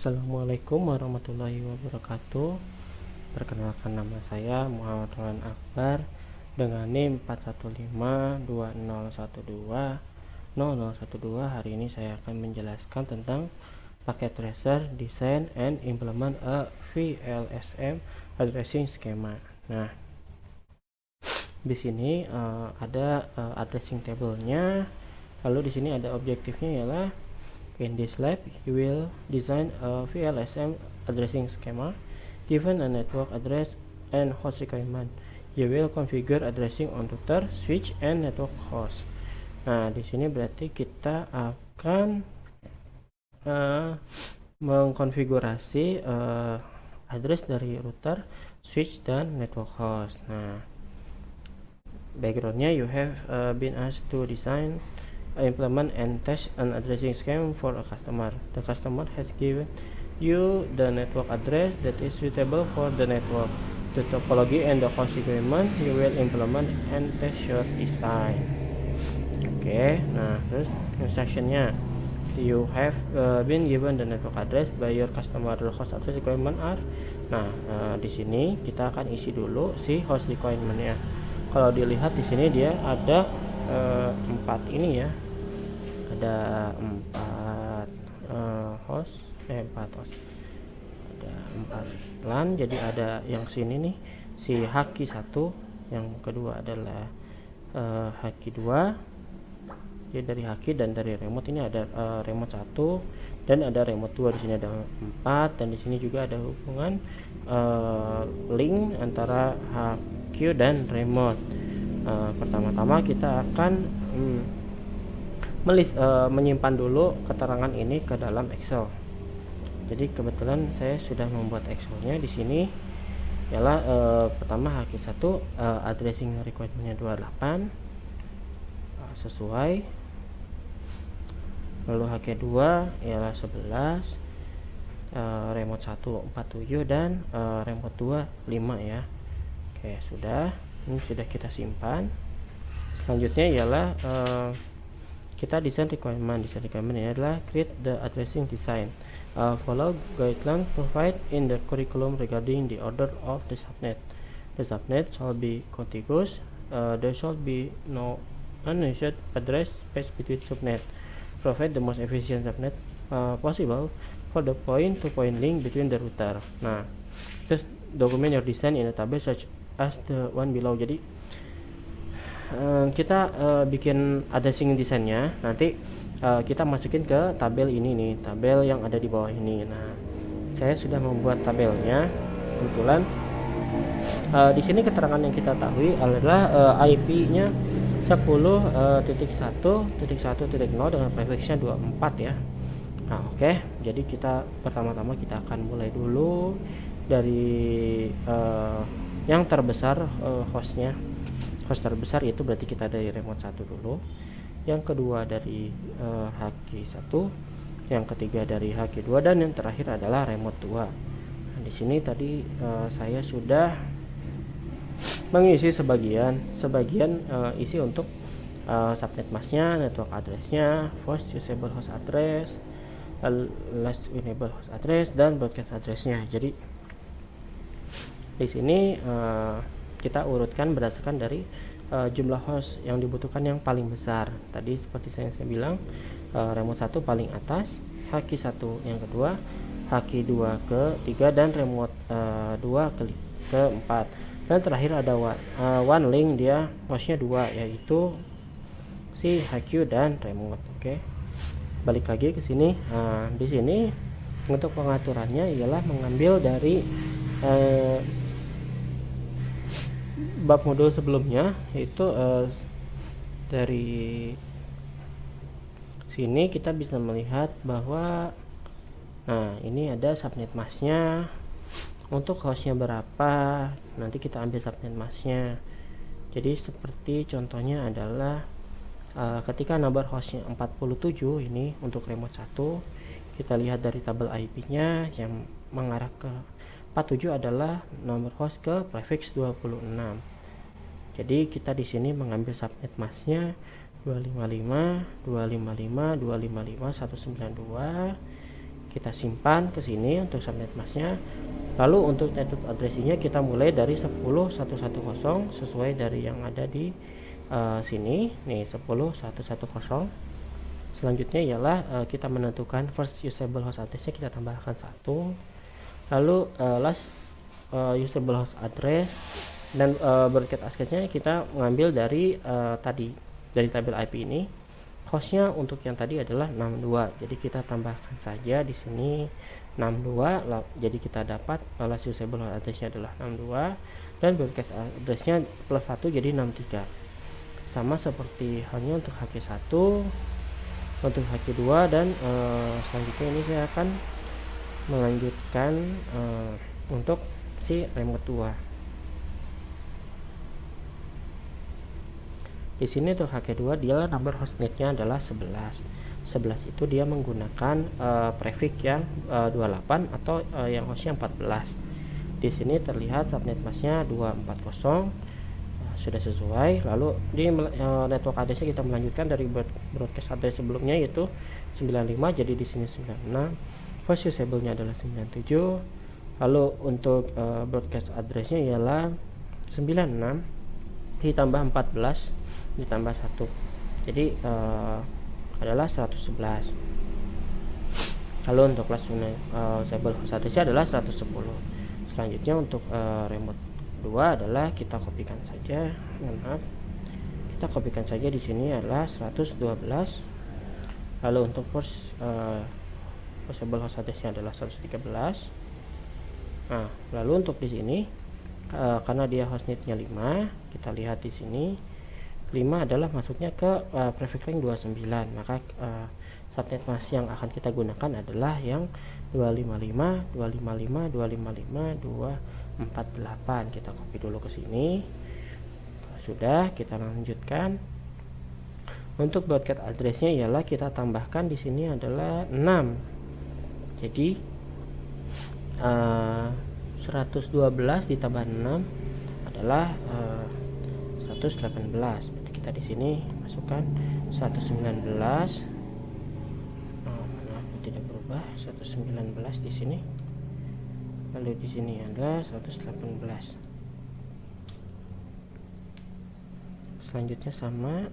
Assalamualaikum warahmatullahi wabarakatuh. Perkenalkan, nama saya Muhammad Rohan Akbar dengan NIM 41520120012. Hari ini saya akan menjelaskan tentang paket tracer design and implement a VLSM addressing schema. Nah, di sini ada addressing table-nya. Lalu di sini ada objektifnya, ialah in this lab you will design a VLSM addressing schema. Given a network address and host requirement, you will configure addressing on router, switch, and network host. Nah, di sini berarti kita akan mengkonfigurasi address dari router, switch, dan network host. Nah, backgroundnya, you have been asked to design, implement, and test an addressing scheme for a customer. The customer has given you the network address that is suitable for the network, the topology, and the host requirement. You will implement and test your design. Oke, nah terus instructionnya, you have been given the network address by your customer. The host address requirement are. Nah, di sini kita akan isi dulu si host requirementnya. Kalau dilihat di sini dia ada 4 ini ya, ada 4 host, ada 4 LAN. Jadi ada yang sini nih, si Haki 1, yang kedua adalah Haki 2. Jadi dari Haki dan dari remote ini ada remote 1 dan ada remote 2. Di sini ada 4, dan di sini juga ada hubungan link antara Haki dan remote. Pertama-tama kita akan menyimpan dulu keterangan ini ke dalam Excel. Jadi kebetulan saya sudah membuat Excelnya. Di sini ialah pertama H1 addressing requirementnya 28 sesuai. Lalu H2 ialah 11, remote 1 47, dan remote 2 5 ya. Oke, sudah. Ini sudah kita simpan. Selanjutnya ialah kita design requirement. Design requirement ini adalah create the addressing design, follow guidelines provided in the curriculum regarding the order of the subnet. The subnet shall be contiguous. There shall be no unassigned address space between subnet. Provide the most efficient subnet possible for the point-to-point link between the router. Nah, just document your design in a table such as the one below. Jadi kita bikin addressing desainnya, nanti kita masukin ke tabel ini nih, tabel yang ada di bawah ini. Nah, saya sudah membuat tabelnya. Kebetulan di sini keterangan yang kita tahu adalah IP-nya 10.1.1.0 dengan prefixnya 24 ya. Nah, oke. Jadi kita pertama-tama kita akan mulai dulu dari yang terbesar hostnya. Host terbesar itu berarti kita dari remote 1 dulu, yang kedua dari Haki 1, yang ketiga dari Haki 2, dan yang terakhir adalah remote 2. Nah, di sini tadi saya sudah mengisi sebagian isi untuk subnet masknya, network addressnya, first usable host address, last enable host address, dan broadcast addressnya. Jadi di sini kita urutkan berdasarkan dari jumlah host yang dibutuhkan yang paling besar. Tadi seperti saya bilang, remote 1 paling atas, Haki 1 yang kedua, Haki 2 ke 3, dan remote 2 ke 4. Dan terakhir ada one link, dia hostnya 2, yaitu si HQ dan remote. Oke. Balik lagi ke sini. Di sini untuk pengaturannya ialah mengambil dari bab modul sebelumnya, yaitu dari sini kita bisa melihat bahwa ini ada subnet masknya, untuk hostnya berapa, nanti kita ambil subnet masknya. Jadi seperti contohnya adalah ketika number hostnya 47, ini untuk remote 1, kita lihat dari tabel IP-nya yang mengarah ke 47 adalah nomor host ke prefix 26. Jadi kita di sini mengambil subnet masknya 255, 255, 255, 192. kita simpan ke sini untuk subnet masknya. Lalu untuk network addressingnya kita mulai dari 10.110 sesuai dari yang ada di sini nih, 10.110. Selanjutnya ialah kita menentukan first usable host addressnya, kita tambahkan 1. Lalu last usable host address dan broadcast addressnya kita mengambil dari tadi dari tabel IP ini. Hostnya untuk yang tadi adalah 62, jadi kita tambahkan saja di sini 62. Jadi kita dapat last usable host addressnya adalah 62 dan broadcast addressnya plus 1 jadi 63. Sama seperti halnya untuk HK1, untuk HK2 dan selanjutnya ini saya akan melanjutkan untuk si remote 2. Di sini untuk HK2 dia number hostnetnya adalah 11. 11 itu dia menggunakan prefix yang 28 atau yang hostnya 14. Di sini terlihat subnet masknya 240, sudah sesuai. Lalu di network addressnya kita melanjutkan dari broadcast address sebelumnya yaitu 95, jadi di sini 96. Host usable-nya adalah 97. Lalu untuk broadcast addressnya ialah 96 ditambah 14 ditambah 1, jadi adalah 111. Lalu untuk kelas usable host addressnya adalah 110. Selanjutnya untuk remote 2 adalah kita kopikan saja, kita kopikan saja di sini adalah 112. Lalu untuk first usable host addressnya adalah 113. Nah, lalu untuk di sini karena dia hostnetnya 5, kita lihat di sini 5 adalah masuknya ke prefix ring 29, maka subnet mask yang akan kita gunakan adalah yang 255, 255, 255, 248. Kita copy dulu ke sini. Sudah, kita lanjutkan. Untuk broadcast addressnya ialah kita tambahkan di sini adalah 6. Jadi 112 ditambah 6 adalah 118. Berarti kita di sini masukkan 119. Tidak berubah, 119 di sini. Lalu di sini adalah 118. Selanjutnya sama.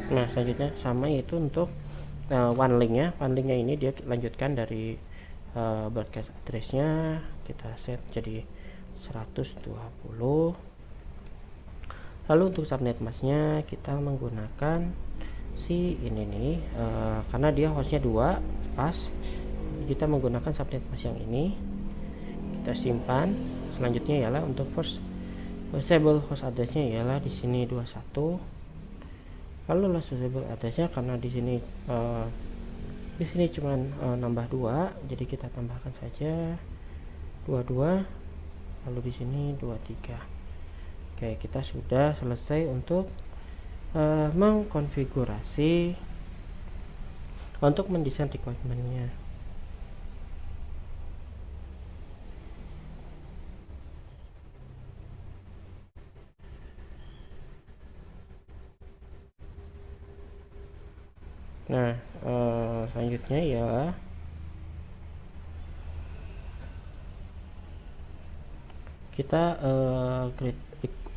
Nah, selanjutnya sama itu untuk one link ya. One linknya ini dia lanjutkan dari broadcast addressnya, kita set jadi 120. Lalu untuk subnet masknya kita menggunakan si ini nih, karena dia hostnya 2 pas, kita menggunakan subnet mask yang ini. Kita simpan. Selanjutnya ialah untuk first usable host addressnya ialah di sini 21. Lalu last usable addressnya karena di sini cuman nambah 2, jadi kita tambahkan saja 22. Lalu di sini 23. Oke, kita sudah selesai untuk mengkonfigurasi untuk mendesain requirement-nya. Nah, selanjutnya ya kita create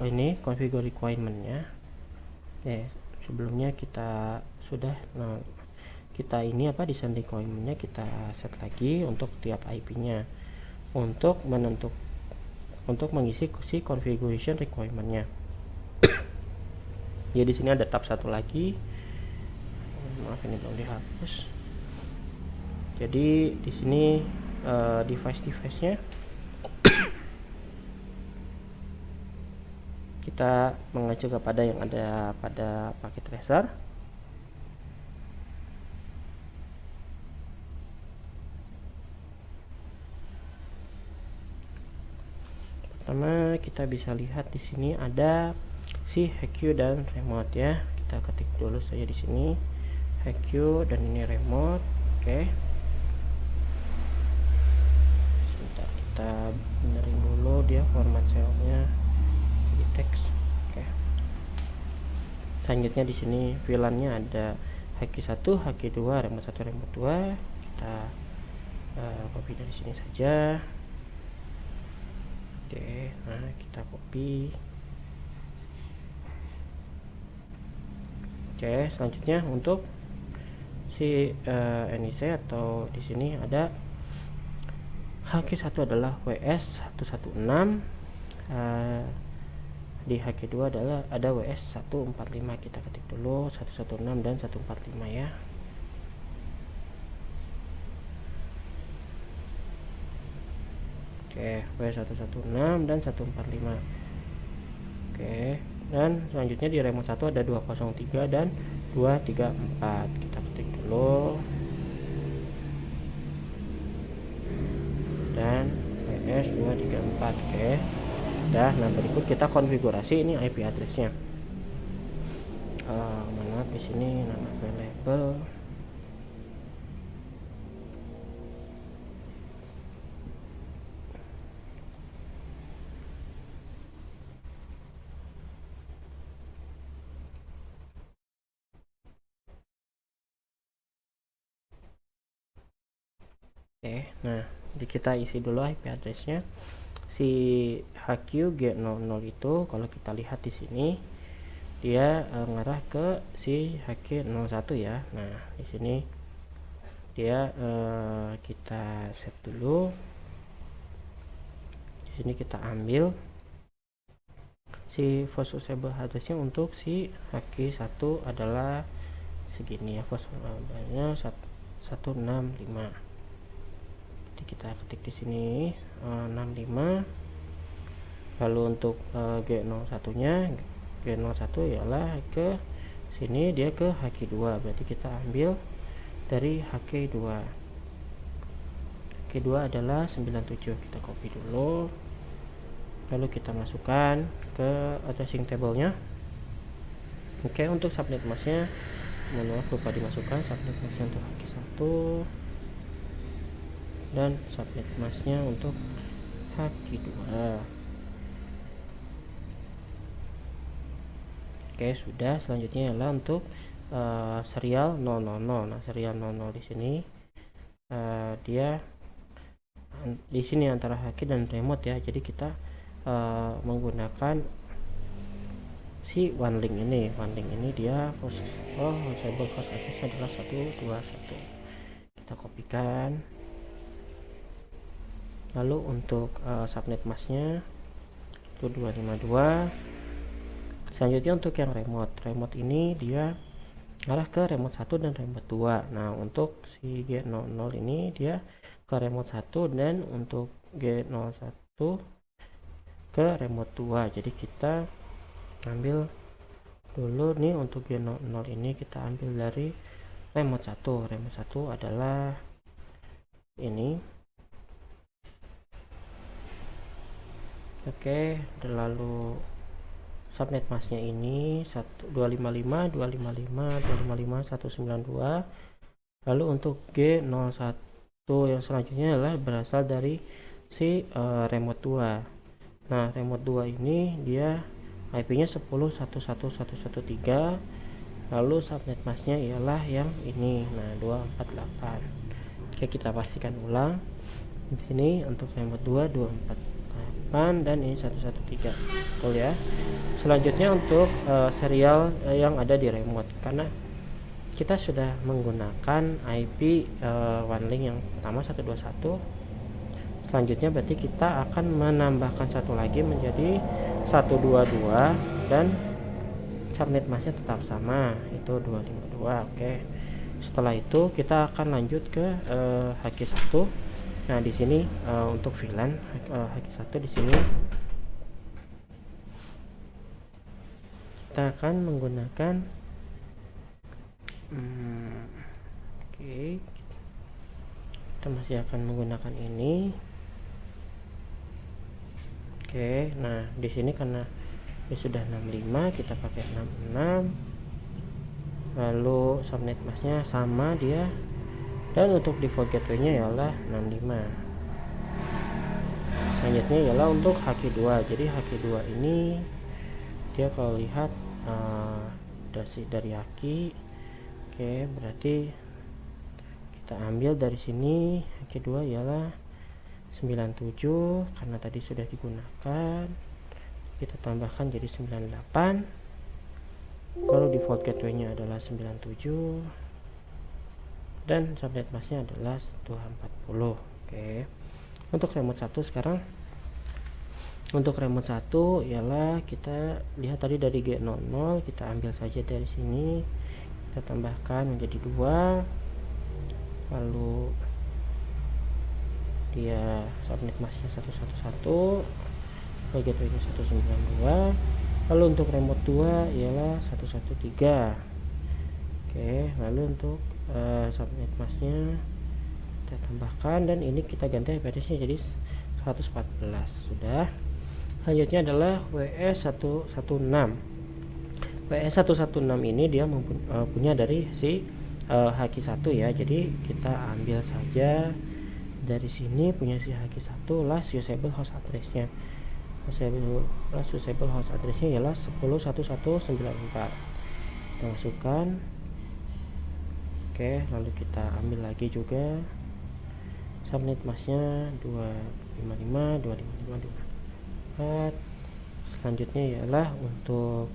ini configure requirement-nya. Sebelumnya kita sudah kita ini desain requirement-nya kita set lagi untuk tiap IP-nya untuk mengisi si configuration requirement-nya. Ya, di sini ada tab satu lagi. Maaf, ini belum dihapus. Jadi di sini device-nya kita mengacu kepada yang ada pada paket tracer. Pertama kita bisa lihat di sini ada si HQ dan remote ya. Kita ketik dulu saja di sini HQ dan ini remote. Oke. Sebentar kita benerin dulu. dulu dia format cellnya di teks. Oke. Selanjutnya di sini VLAN-nya ada HQ1, HQ2, remote 1, remote 2. Kita copy dari sini saja. Oke, nah kita copy. Oke, selanjutnya untuk si NIC atau di sini ada HQ1 adalah WS116, di HQ2 adalah ada WS145. Kita ketik dulu 116 dan 145 ya. Oke, W116 dan 145. Oke, dan selanjutnya di remote 1 ada 203 dan 234. Kita ketik dulu. Dan WS234. Oke. Nah berikut kita konfigurasi ini IP addressnya. Mana di sini nama available. Oke, nah kita isi dulu IP addressnya. Si HQ G00 itu kalau kita lihat di sini dia ngarah ke si HQ01 ya. Nah di sini dia kita set dulu. Di sini kita ambil si host usable addressnya untuk si HQ1 adalah segini ya, host usable-nya 165. Kita ketik di sini 65. Lalu untuk G01 nya G01 ialah ke sini, dia ke HQ2, berarti kita ambil dari HQ2. HQ2 adalah 97. Kita copy dulu, lalu kita masukkan ke addressing table nya. Oke, untuk subnet masknya mohon maaf lupa dimasukkan subnet masknya untuk HQ1 dan subnet masknya untuk HQ2. Oke, sudah. Selanjutnya adalah untuk serial 000. Nah, serial 00 di sini dia di sini antara HQ dan remote ya. Jadi kita menggunakan si OneLink ini. OneLink ini dia usable host address adalah 121. Kita kopikan. Lalu untuk subnet masknya itu 252. Selanjutnya untuk yang remote ini dia arah ke remote 1 dan remote 2. Nah untuk si G00 ini dia ke remote 1 dan untuk G01 ke remote 2. Jadi kita ambil dulu nih untuk G00 ini kita ambil dari remote 1. Remote 1 adalah ini. Oke, lalu subnet masknya ini 255 192. Lalu untuk G01 yang selanjutnya adalah berasal dari si remote 2. Nah remote 2 ini dia IP nya 10.1.1.1.1.3. lalu subnet masknya ialah yang ini, nah 248. Oke, kita pastikan ulang di sini untuk remote 2 248 dan ini 113. Betul ya. Selanjutnya untuk serial yang ada di remote, karena kita sudah menggunakan IP OneLink yang pertama 121. Selanjutnya berarti kita akan menambahkan satu lagi menjadi 122 dan subnet masknya tetap sama, itu 252. Oke. Setelah itu kita akan lanjut ke HQ1. Nah, di sini untuk VLAN HQ1 di sini kita akan menggunakan oke. Kita masih akan menggunakan ini. Oke, nah di sini karena ini sudah 65, kita pakai 66. Lalu subnet masknya sama dia, dan untuk default gateway-nya ialah 65. Selanjutnya ialah untuk HQ2. Jadi HQ2 ini dia kalau lihat dari haki. Oke, berarti kita ambil dari sini HQ2 ialah 97 karena tadi sudah digunakan, kita tambahkan jadi 98, lalu default gateway nya adalah 97 dan subnet masknya adalah 240. Oke, untuk remote 1 sekarang, untuk remote 1 ialah kita lihat tadi dari G00, kita ambil saja dari sini, kita tambahkan menjadi 2, lalu dia subnet masknya 111, gateway nya 192, lalu untuk remote 2 ialah 113. Oke, lalu untuk subnet masknya kita tambahkan dan ini kita ganti IP address nya jadi 114. Sudah. Selanjutnya adalah WS116. WS116 ini dia punya dari si HQ1 ya, jadi kita ambil saja dari sini punya si HQ1 last usable host address-nya. Last usable host address-nya ialah 10.1194. Kita masukkan. Oke, lalu kita ambil lagi juga subnet masknya 255, 255, 254. Selanjutnya ialah untuk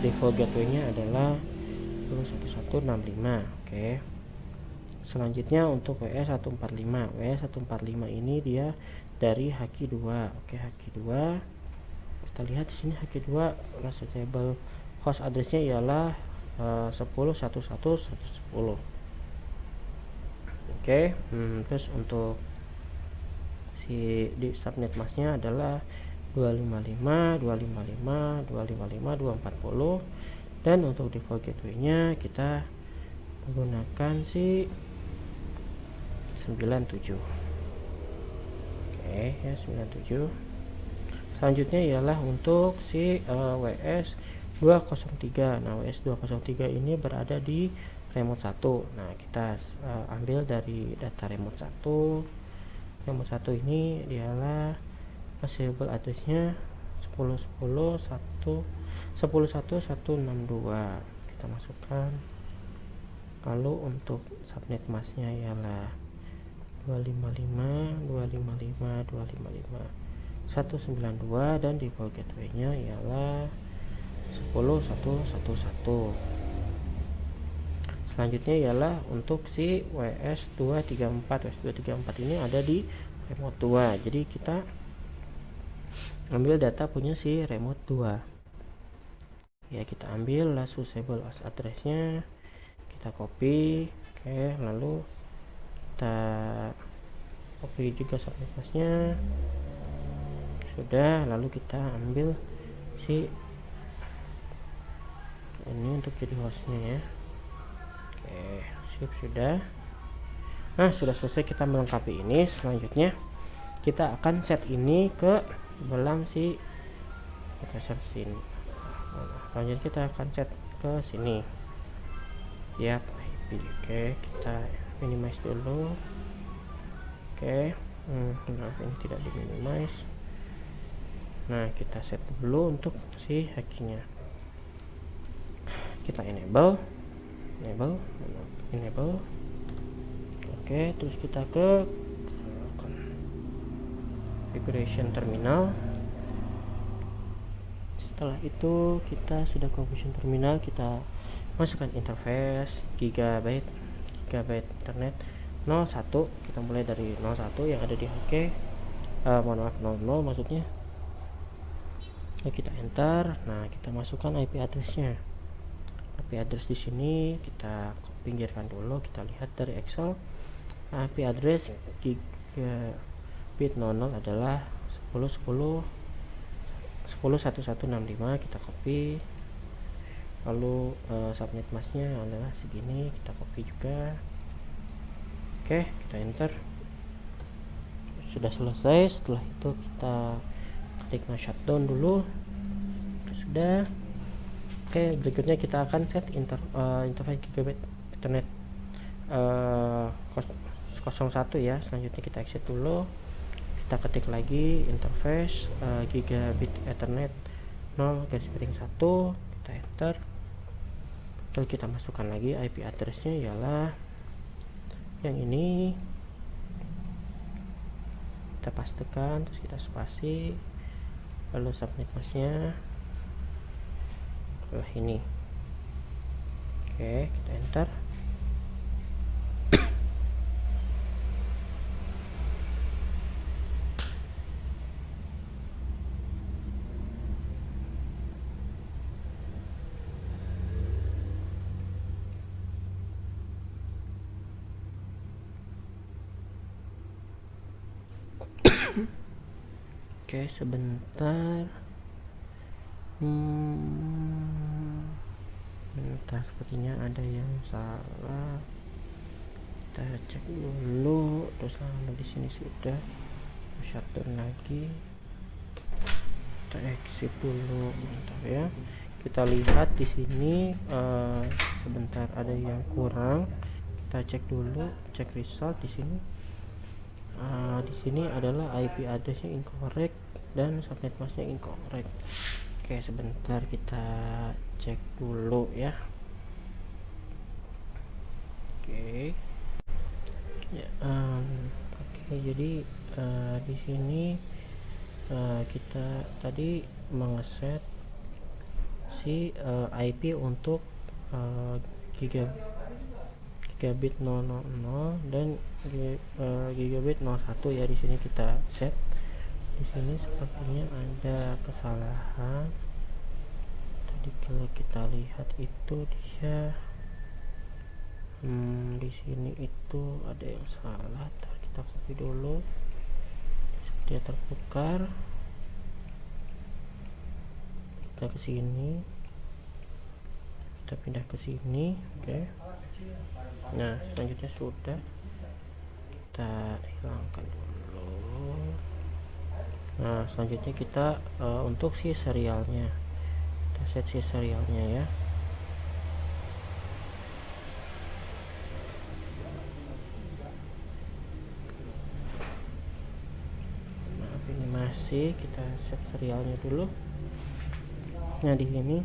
default gateway-nya adalah 10.1165. Oke. Selanjutnya untuk WS145. WS145 ini dia dari HQ2. Oke, HQ2. Kita lihat di sini HQ2 last usable host address-nya ialah 10.11.110. Oke, terus untuk si di subnet masknya adalah 255, 255, 255, 240 dan untuk default gateway-nya kita menggunakan si 97. Oke, ya 97. Selanjutnya ialah untuk si WS203. Nah, WS203 ini berada di remote 1. Nah, kita ambil dari data remote 1. Remote 1 ini ialah available address-nya 10.1.162. Kita masukkan. Lalu untuk subnet masknya ialah 255, 255, 255, 192 dan default gateway-nya ialah 10.1.1.1. Selanjutnya ialah untuk si WS234. WS234 ini ada di remote 2. Jadi kita ambil data punya si remote 2. Ya, kita ambil last usable host address-nya, kita copy. Oke, lalu kita copy juga subnet masknya. Sudah, lalu kita ambil si ini untuk jadi hostnya ya. Oke, sip, sudah. Nah, sudah selesai kita melengkapi ini. Silanjutnya kita akan set ini ke dalam si sini. Selanjutnya kita akan set ke sini. Siap, IP. Oke, kita minimize dulu. Oke, ini tidak di minimize. Nah, kita set dulu untuk si hacking-nya. Kita enable. Oke, terus kita ke configuration terminal. Setelah itu kita sudah configuration terminal, kita masukkan interface gigabyte internet 01. Kita mulai dari 01 yang ada di HK. Mohon maaf, 00 maksudnya. Nah, kita enter. Nah, kita masukkan IP address-nya. IP address di sini kita pinggirkan dulu, kita lihat dari Excel. IP address gigabit 00 adalah 10.11.1165. Kita copy. Lalu subnet masknya adalah segini, kita copy juga. Oke, kita enter. Sudah selesai. Setelah itu kita ketik shutdown dulu. Sudah. Oke, berikutnya kita akan set interface gigabit internet 01 ya. Selanjutnya kita exit dulu. kita ketik lagi interface gigabit ethernet 0 garis miring 1, kita enter. Lalu kita masukkan lagi IP addressnya ialah yang ini, kita pastekan, terus kita spasi, lalu subnet masknya adalah ini. Oke, kita enter. Oke, sebentar. Bentar, sepertinya ada yang salah. Kita cek dulu. Terus lalu di sini sudah shutdown lagi. Kita exit dulu, bentar ya. Kita lihat di sini sebentar ada yang kurang. Kita cek dulu, cek result di sini. Di sini adalah IP addressnya incorrect dan subnet masknya incorrect. Oke, sebentar kita cek dulu ya. Oke. Ya, oke, jadi di sini kita tadi mengeset si IP untuk gigabit 000 dan gigabit 01 ya. Di sini kita set. Di sini sepertinya ada kesalahan. Tadi kalau kita lihat itu dia di sini itu ada yang salah. Ntar kita copy dulu. Dia tertukar. Kita ke sini. Kita pindah ke sini. Oke. Nah, selanjutnya sudah, kita hilangkan dulu. Nah, selanjutnya kita untuk si serialnya, kita set si serialnya ya. Maaf, ini masih kita set serialnya dulu. Nah, di sini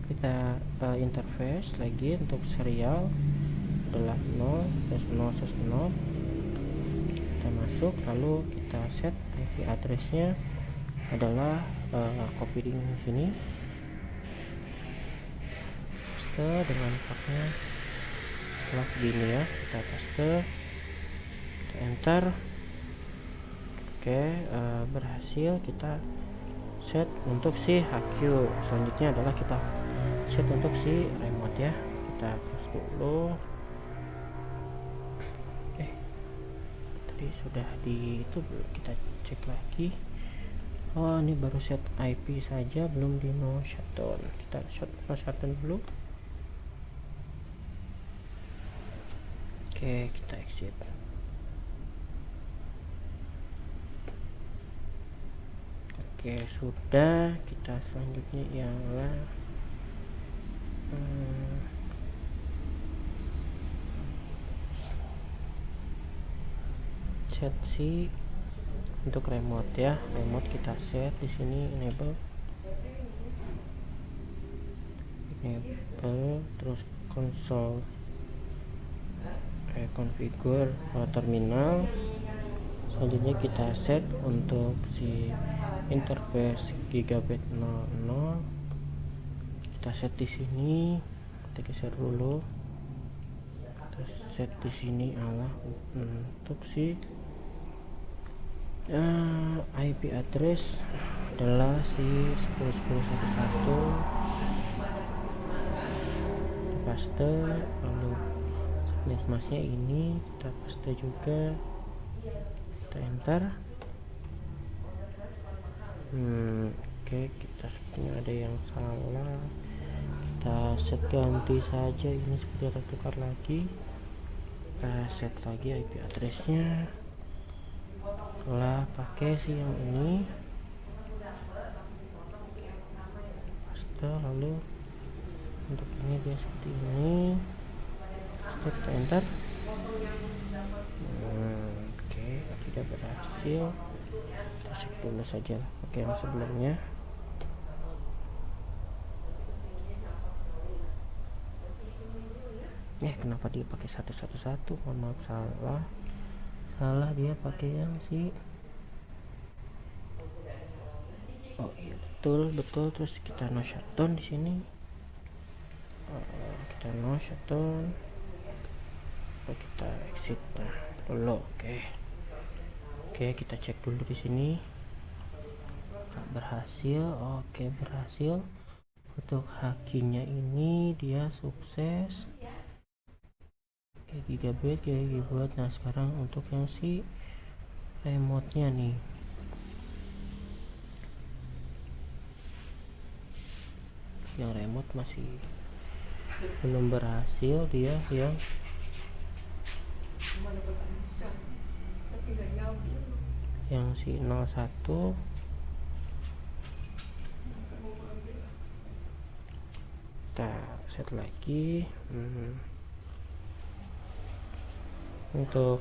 kita interface lagi untuk serial adalah 0/0/0. Kita masuk, lalu kita set IP addressnya adalah copy di sini, paste dengan paknya adalah begini ya. Kita paste, kita enter. Oke, berhasil. Kita set untuk si HQ. Selanjutnya adalah kita set untuk si remote ya. Kita close dulu. Tadi sudah di itu, kita cek lagi. Oh, ini baru set IP saja, belum di no shutdown. Kita shutdown dulu. Oke, kita exit. Oke, sudah. Kita selanjutnya ialah set si untuk remote ya. Remote kita set di sini enable, terus console configure terminal. Selanjutnya kita set untuk si interface gigabit 00. Kita set di sini, kita geser dulu. Kita set di sini adalah untuk si IP address adalah si 10.10.11. Kita paste, lalu subnet masknya ini kita paste juga. Kita enter. Oke, kita sepertinya ada yang salah. Kita set ganti saja, ini seperti tertukar lagi. Kita set lagi IP addressnya. Setelah pakai si yang ini, paste, lalu untuk ini dia seperti ini. Paste, kita enter. Oke, Oke, tidak berhasil. Kita cek dulu saja. Oke, yang sebelumnya. Kenapa dia pakai 111? Mohon maaf, salah dia pakai yang si. Oh iya, betul. Terus kita no shutdown di sini. Kita no shutdown. Kita exit dulu. Oke, kita cek dulu di sini. Berhasil. Oke, berhasil. Untuk hakinya ini dia sukses. Gigabit kayak dibuat. Nah, sekarang untuk yang si remote-nya nih. Yang remote masih belum berhasil dia yang si 01. Kita set lagi. Untuk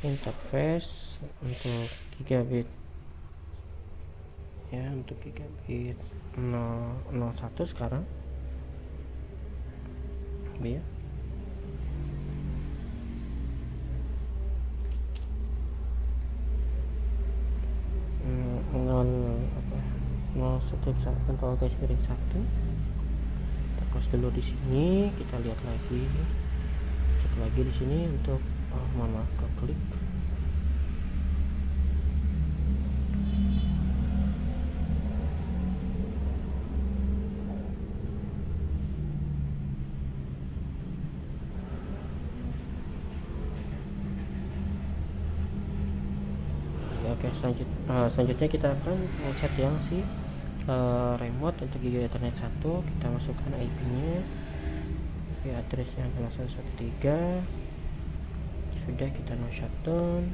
interface untuk gigabit ya, untuk gigabit 01 sekarang ya. Nol satu kontrol garis miring 1. Kita close dulu di sini. Kita lihat lagi, cek lagi di sini untuk ke klik. Oke, selanjutnya kita akan set yang si remote untuk gigabit Ethernet 1. Kita masukkan IP-nya, IP addressnya 0113. Sudah, kita no shutdown.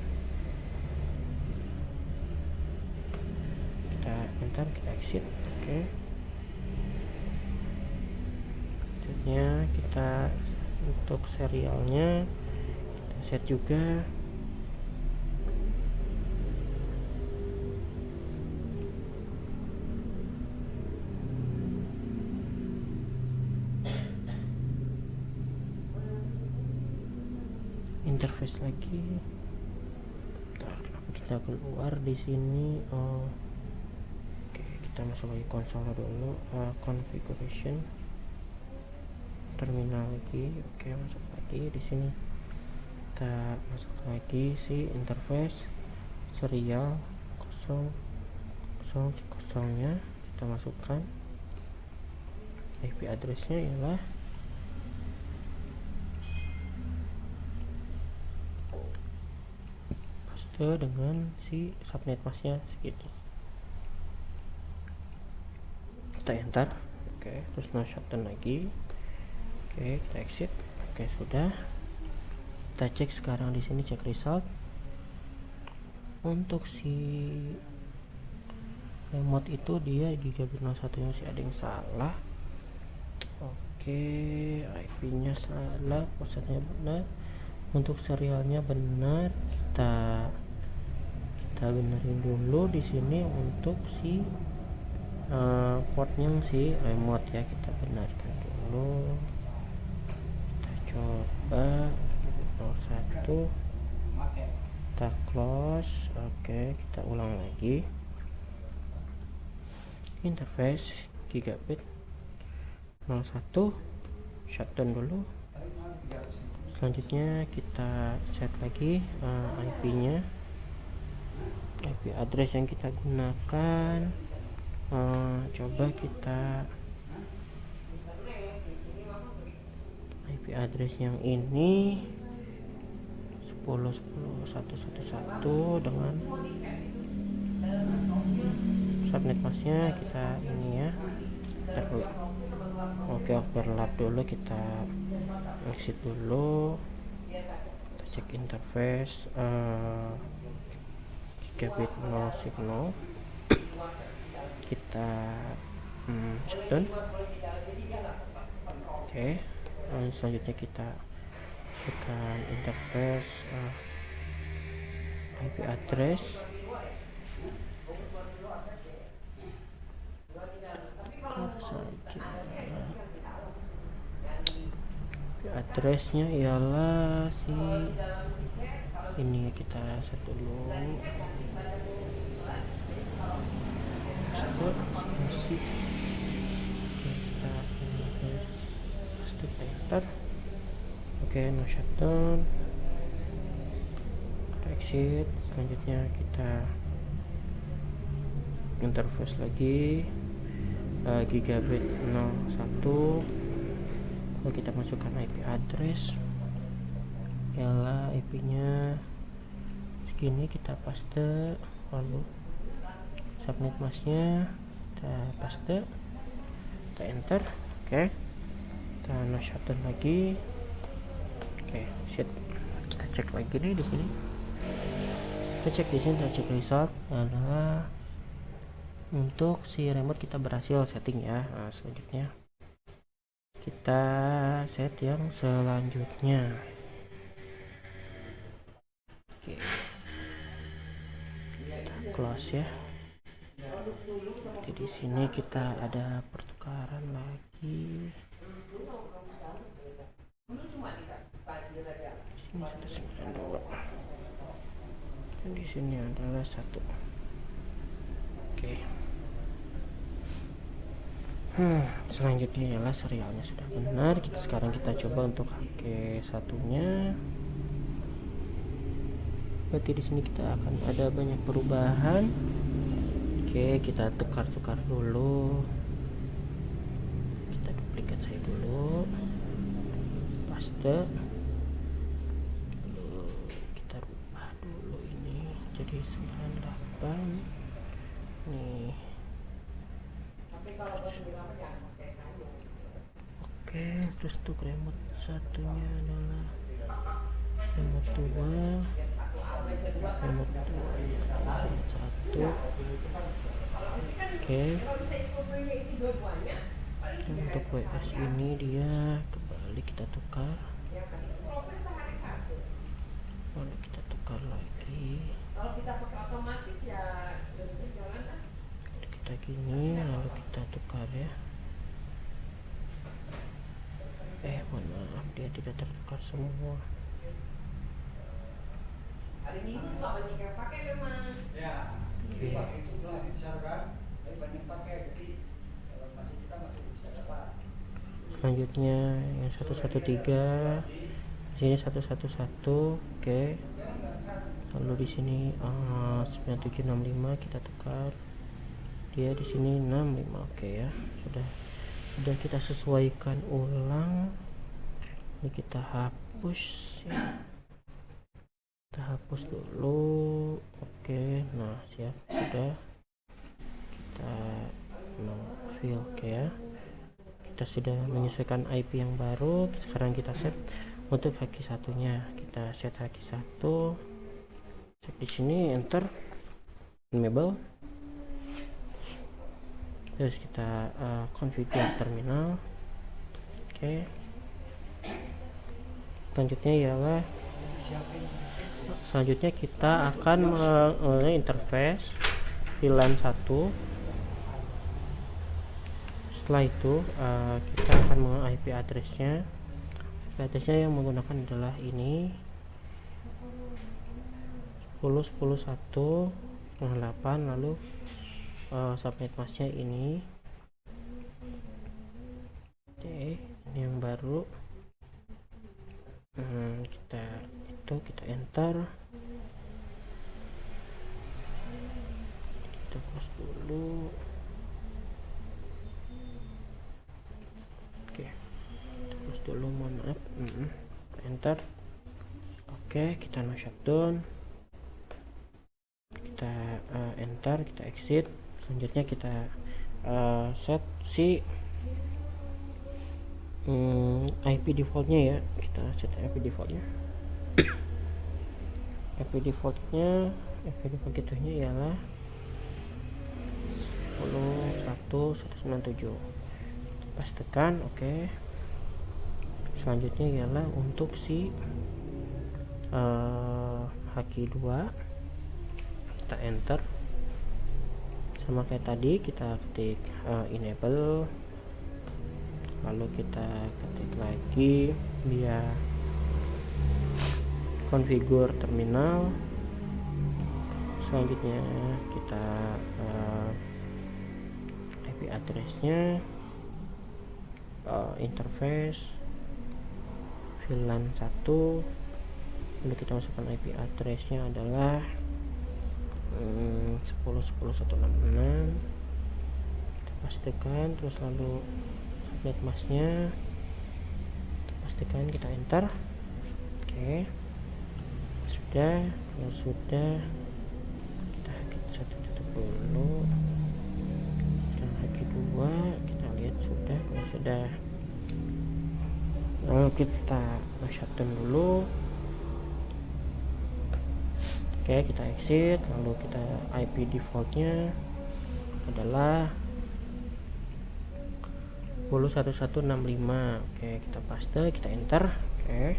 Kita enter, kita exit. Oke. Selanjutnya kita untuk serialnya kita set juga. Interface lagi. Kita keluar di sini. Oke, kita masuk lagi konsol dulu. Configuration terminal lagi. Oke, masuk lagi di sini. Kita masuk lagi si interface serial 000 nya kita masukkan. IP addressnya ialah dengan si subnet masknya segitu. Kita enter. Oke, terus no shutdown lagi. Oke, kita exit. Oke, sudah. Kita cek sekarang di sini, cek result. Untuk si remote itu dia gigabit 01 nya masih ada yang salah. Oke, IP-nya salah, posnya benar. Untuk serialnya benar. Kita benerin dulu di sini untuk si portnya si remote ya, kita benarkan dulu. Kita coba 01, kita close. Oke, kita ulang lagi. Interface gigabit 01, shutdown dulu. Selanjutnya kita set lagi IP-nya, IP address yang kita gunakan. Coba kita IP address yang ini 10.10.111 dengan subnet masknya kita ini ya. Oke, overlap dulu, kita exit dulu. Kita cek interface gigabit 0 signal. Kita shutdown. Oke, selanjutnya kita masukkan interface IP address. Addressnya ialah si ini, kita set dulu kita paste enter. Oke, no shutdown, kita exit. Selanjutnya kita interface lagi gigabit 01, lalu kita masukkan IP address ialah IP nya segini, kita paste, lalu subnet masknya kita paste, kita enter. Oke, kita no shutdown lagi. Oke, set. Kita cek lagi nih di sini, kita cek di sini, kita cek result adalah untuk si remote kita berhasil setting ya. Nah, selanjutnya kita set yang selanjutnya. Oke, kita close ya. Jadi di sini kita ada pertukaran lagi. Sini 192 dan di sini adalah 1. Oke. Selanjutnya ialah serialnya sudah benar. Sekarang kita coba untuk HK satunya. Berarti di sini kita akan ada banyak perubahan. Oke, kita tukar-tukar dulu. Kita duplikat saya dulu. Paste. Lalu kita rubah dulu ini jadi 98. Nih. Oke, terus untuk remote satunya adalah remote 2, remote 1. Oke, untuk WS ini dia kembali kita tukar, lalu kita tukar lagi. Kita gini, lalu kita tukar ya. Mohon maaf, dia tidak tertukar semua. Selanjutnya yang 113, sini 111. Oke, lalu di sini 9765 kita tukar, dia di sini 65. Oke ya, sudah kita sesuaikan ulang. Ini kita hapus ya, kita hapus dulu. Oke, nah siap, sudah kita fill. Oke ya, kita sudah menyesuaikan IP yang baru. Sekarang kita set untuk haki satunya, kita set haki 1, cek di sini, enter, enable. Terus kita configure terminal. Oke, selanjutnya kita akan interface VLAN 1. Setelah itu kita akan menggunakan IP addressnya. IP addressnya yang menggunakan adalah ini 10.10.1.8, lalu subnet masknya ini. Oke, ini yang baru. Kita enter, kita close dulu. Oke, kita close dulu, mohon maaf. Kita enter. Oke, kita no shutdown, kita enter, kita exit. Selanjutnya kita set si IP defaultnya ya. Kita set IP defaultnya. IP default gitunya ialah 10.1.197. Pastikan. Oke, Selanjutnya ialah untuk si haki 2, kita enter sama kayak tadi, kita ketik enable, lalu kita ketik lagi dia configure terminal. Selanjutnya kita IP address-nya, interface VLAN 1, lalu kita masukkan IP address-nya adalah 10.10.166, kita pastikan, terus lalu subnet masknya kita pastikan, kita enter. Oke, sudah. Kalau sudah, kita haki 1 tutup dulu, dan haki 2 kita lihat sudah. Kalau sudah, lalu kita shutdown dulu. Oke, kita exit, lalu kita IP defaultnya adalah 10.1165. Oke, kita paste, kita enter. Oke,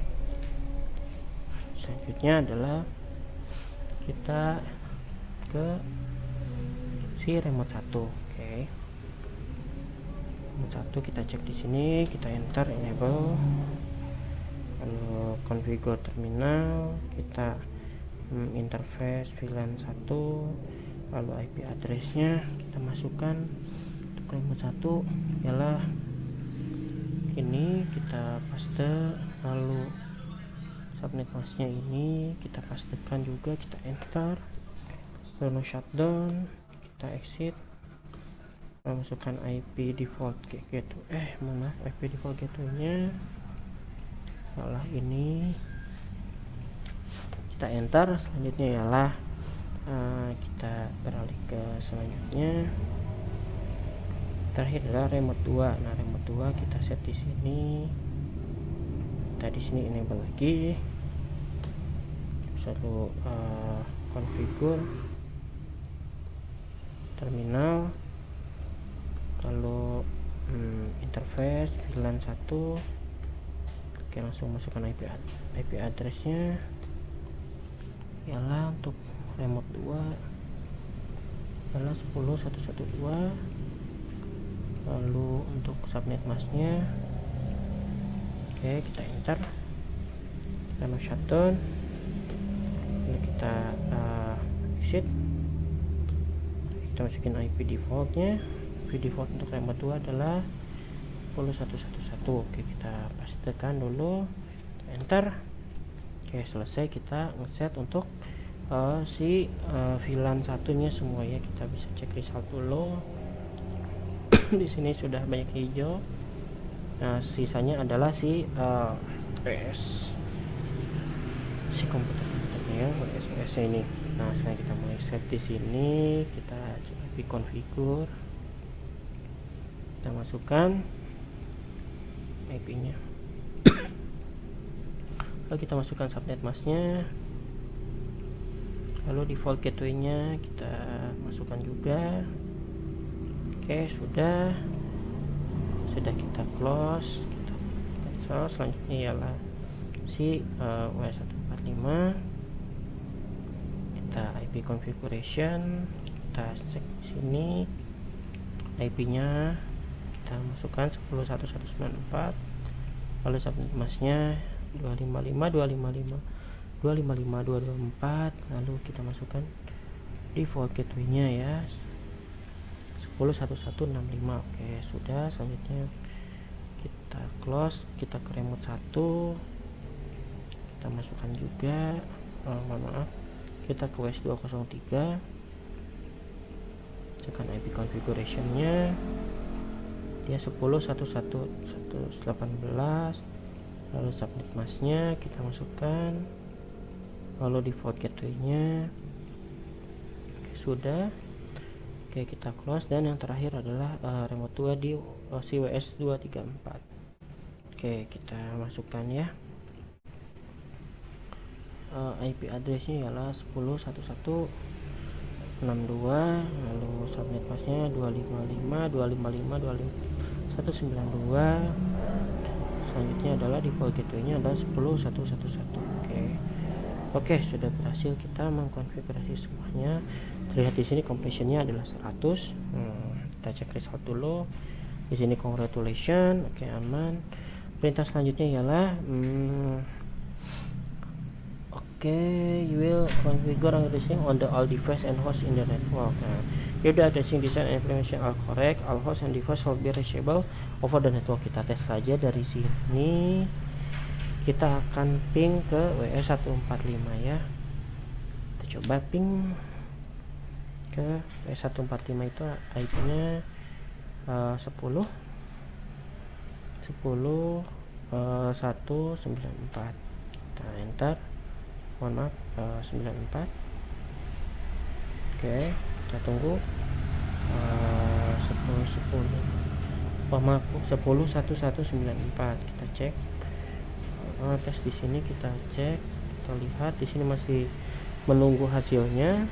selanjutnya adalah kita ke si remote 1. Oke, remote 1 kita cek di sini, kita enter enable, lalu configure terminal, kita interface VLAN 1, lalu IP address-nya kita masukkan. Untuk remote 1 ialah ini, kita paste, lalu subnet masknya ini kita pastekan juga, kita enter, lalu shutdown, kita exit, lalu masukkan IP default gateway, IP default gateway-nya salah, ini kita enter. Selanjutnya ialah kita beralih ke selanjutnya, terakhir adalah remote 2. Nah, remote 2 kita set di sini, kita di sini enable lagi, lalu configure terminal, lalu interface VLAN 1. Oke, langsung masukkan IP address-nya ialah untuk remote 2 adalah 10.112, lalu untuk subnet masknya oke, kita enter, lalu shutdown, lalu kita exit, kita masukin IP defaultnya. IP default untuk remote 2 adalah 10.111. Oke, kita pastikan dulu, kita enter. Oke, selesai. Kita ngeset untuk si VLAN satunya semua ya. Kita bisa cek result dulu. Di sini sudah banyak hijau. Nah, sisanya adalah si komputernya ya, OS ini. Nah, sekarang kita mulai set di sini. Kita coba configure. Kita masukkan IP-nya. Lalu kita masukkan subnet masknya, lalu default gateway-nya kita masukkan juga. Oke, sudah kita close, kita cancel. Selanjutnya ialah si WS145, kita IP configuration, kita cek di sini IP-nya, kita masukkan 10.1.194, lalu subnet masknya 255.254, lalu kita masukkan default gateway-nya ya 10.1.165. Oke, sudah. Selanjutnya kita close, kita ke remote 1, kita masukkan juga kita ke WS203, tekan IP configuration-nya dia 10.1.1.18, lalu subnet masknya kita masukkan, lalu default gateway-nya. Oke, sudah. Oke, kita close, dan yang terakhir adalah remote 2 di CWS 234. Oke, kita masukkan ya. IP address-nya ialah 10.1.1.62, lalu subnet masknya 255.255.255.192, selanjutnya adalah default gateway-nya adalah 10.1.1.1. Oke, sudah berhasil kita mengkonfigurasi semuanya. Terlihat di sini completion-nya adalah 100. Kita cek result dulu. Di sini congratulations. Oke, aman. Perintah selanjutnya ialah you will configure addressing on the all device and host in the network. If the addressing design and implementation are correct, all host and device will be reachable over the network. Kita tes saja dari sini. Kita akan ping ke WS145 ya. Kita coba ping ke WS145 itu IP-nya 10 194. Kita enter. Mohon maaf, 94. Oke, kita tunggu 10.1194. Kita cek. Tes di sini kita cek, kita lihat di sini masih menunggu hasilnya.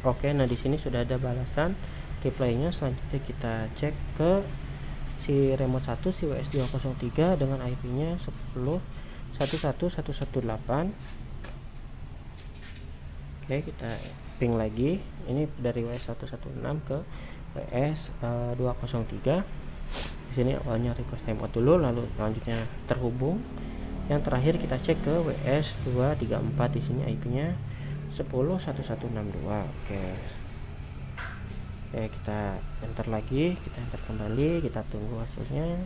Oke, nah di sini sudah ada balasan reply-nya. Selanjutnya kita cek ke si remote 1, si WS203 dengan IP-nya 10.1.1.1.18. Oke, kita ping lagi. Ini dari WS116 ke WS203. Di sini awalnya request timeout dulu, lalu selanjutnya terhubung. Yang terakhir kita cek ke WS234, di sini IP-nya 10.1.1.62. Oke, kita enter lagi, kita enter kembali, kita tunggu hasilnya.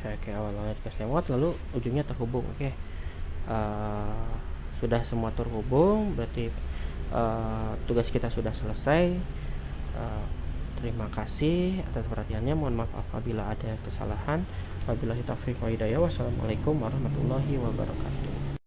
Oke, awalnya request timeout, lalu ujungnya terhubung. Oke, sudah semua terhubung, berarti tugas kita sudah selesai. Terima kasih atas perhatiannya. Mohon maaf apabila ada kesalahan. Wabillahi taufiq wa hidayah. Wassalamualaikum warahmatullahi wabarakatuh.